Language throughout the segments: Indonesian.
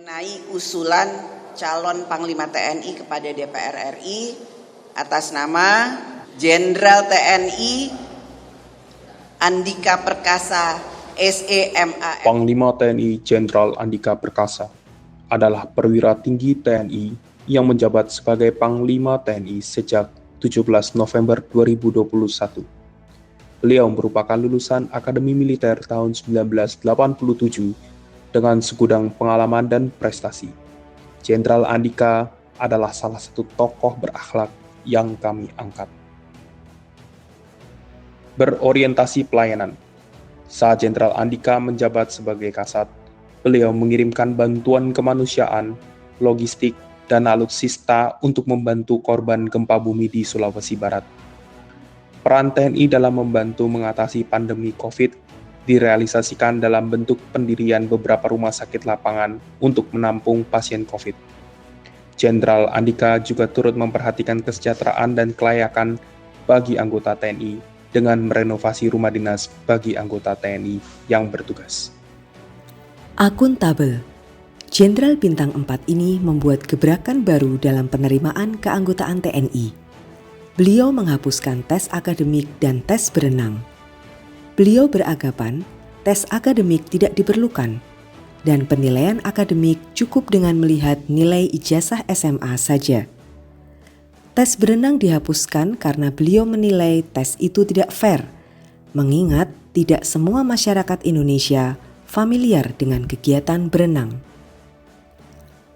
mengenai usulan calon Panglima TNI kepada DPR RI atas nama Jenderal TNI Andika Perkasa SEMA. Panglima TNI Jenderal Andika Perkasa adalah perwira tinggi TNI yang menjabat sebagai Panglima TNI sejak 17 November 2021. Beliau merupakan lulusan Akademi Militer tahun 1987 dengan segudang pengalaman dan prestasi. Jenderal Andika adalah salah satu tokoh berakhlak yang kami angkat. Berorientasi pelayanan. Saat Jenderal Andika menjabat sebagai Kasat, beliau mengirimkan bantuan kemanusiaan, logistik, dan alutsista untuk membantu korban gempa bumi di Sulawesi Barat. Peran TNI dalam membantu mengatasi pandemi COVID direalisasikan dalam bentuk pendirian beberapa rumah sakit lapangan untuk menampung pasien COVID. Jenderal Andika juga turut memperhatikan kesejahteraan dan kelayakan bagi anggota TNI dengan merenovasi rumah dinas bagi anggota TNI yang bertugas. Akuntabel. Jenderal Bintang 4 ini membuat gebrakan baru dalam penerimaan keanggotaan TNI. Beliau menghapuskan tes akademik dan tes berenang. Beliau beranggapan tes akademik tidak diperlukan dan penilaian akademik cukup dengan melihat nilai ijazah SMA saja. Tes berenang dihapuskan karena beliau menilai tes itu tidak fair, mengingat tidak semua masyarakat Indonesia familiar dengan kegiatan berenang.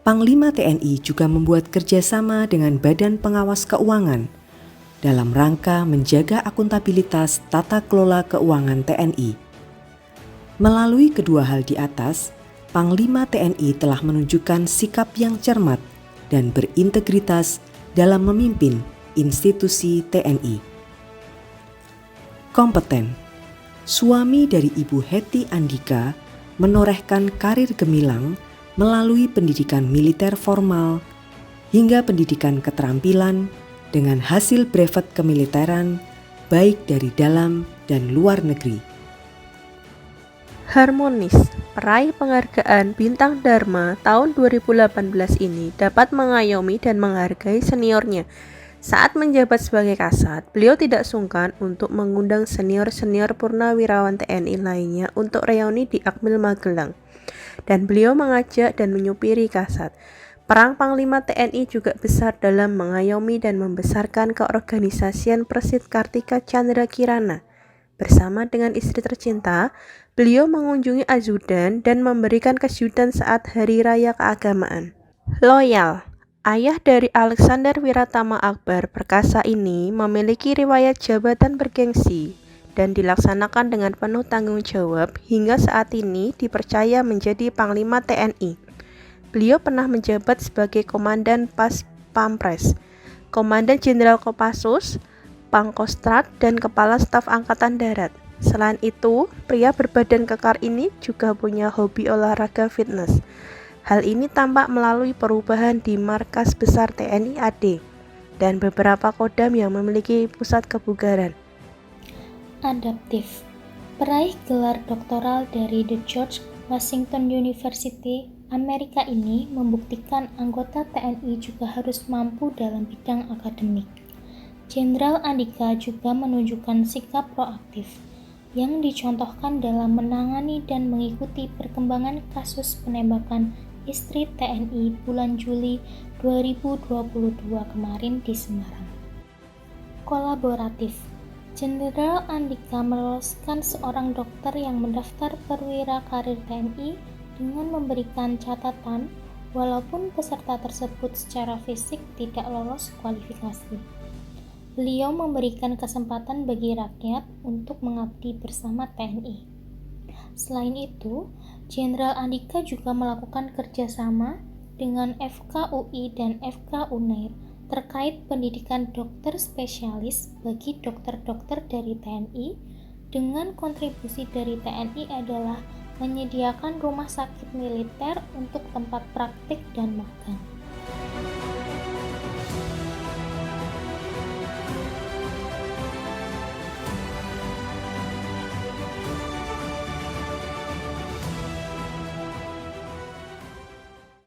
Panglima TNI juga membuat kerjasama dengan Badan Pengawas Keuangan dalam rangka menjaga akuntabilitas tata kelola keuangan TNI. Melalui kedua hal di atas, Panglima TNI telah menunjukkan sikap yang cermat dan berintegritas dalam memimpin institusi TNI. Kompeten. Suami dari Ibu Hetty Andika menorehkan karir gemilang melalui pendidikan militer formal hingga pendidikan keterampilan dengan hasil brevet kemiliteran baik dari dalam dan luar negeri. Harmonis, peraih penghargaan Bintang Dharma tahun 2018 ini dapat mengayomi dan menghargai seniornya. Saat menjabat sebagai Kasat, beliau tidak sungkan untuk mengundang senior-senior purnawirawan TNI lainnya untuk reuni di Akmil Magelang. Dan beliau mengajak dan menyupiri Kasat. Peran Panglima TNI juga besar dalam mengayomi dan membesarkan keorganisasian Persit Kartika Chandra Kirana. Bersama dengan istri tercinta, beliau mengunjungi ajudan dan memberikan kejutan saat Hari Raya Keagamaan. Loyal. Ayah dari Alexander Wiratama Akbar Perkasa ini memiliki riwayat jabatan bergengsi dan dilaksanakan dengan penuh tanggung jawab hingga saat ini dipercaya menjadi Panglima TNI. Beliau pernah menjabat sebagai Komandan Pas Pampres, Komandan Jenderal Kopassus, Pangkostrat, dan Kepala Staf Angkatan Darat. Selain itu, pria berbadan kekar ini juga punya hobi olahraga fitness. Hal ini tampak melalui perubahan di markas besar TNI AD dan beberapa kodam yang memiliki pusat kebugaran. Adaptif. Peraih gelar doktoral dari The George Washington University Amerika ini membuktikan anggota TNI juga harus mampu dalam bidang akademik. Jenderal Andika juga menunjukkan sikap proaktif yang dicontohkan dalam menangani dan mengikuti perkembangan kasus penembakan istri TNI bulan Juli 2022 kemarin di Semarang. Kolaboratif. Jenderal Andika meloloskan seorang dokter yang mendaftar perwira karir TNI dengan memberikan catatan walaupun peserta tersebut secara fisik tidak lolos kualifikasi. Beliau memberikan kesempatan bagi rakyat untuk mengabdi bersama TNI. Selain itu, Jenderal Andika juga melakukan kerjasama dengan FKUI dan FK-UNAIR terkait pendidikan dokter spesialis bagi dokter-dokter dari TNI. Dengan kontribusi dari TNI adalah menyediakan rumah sakit militer untuk tempat praktik dan magang.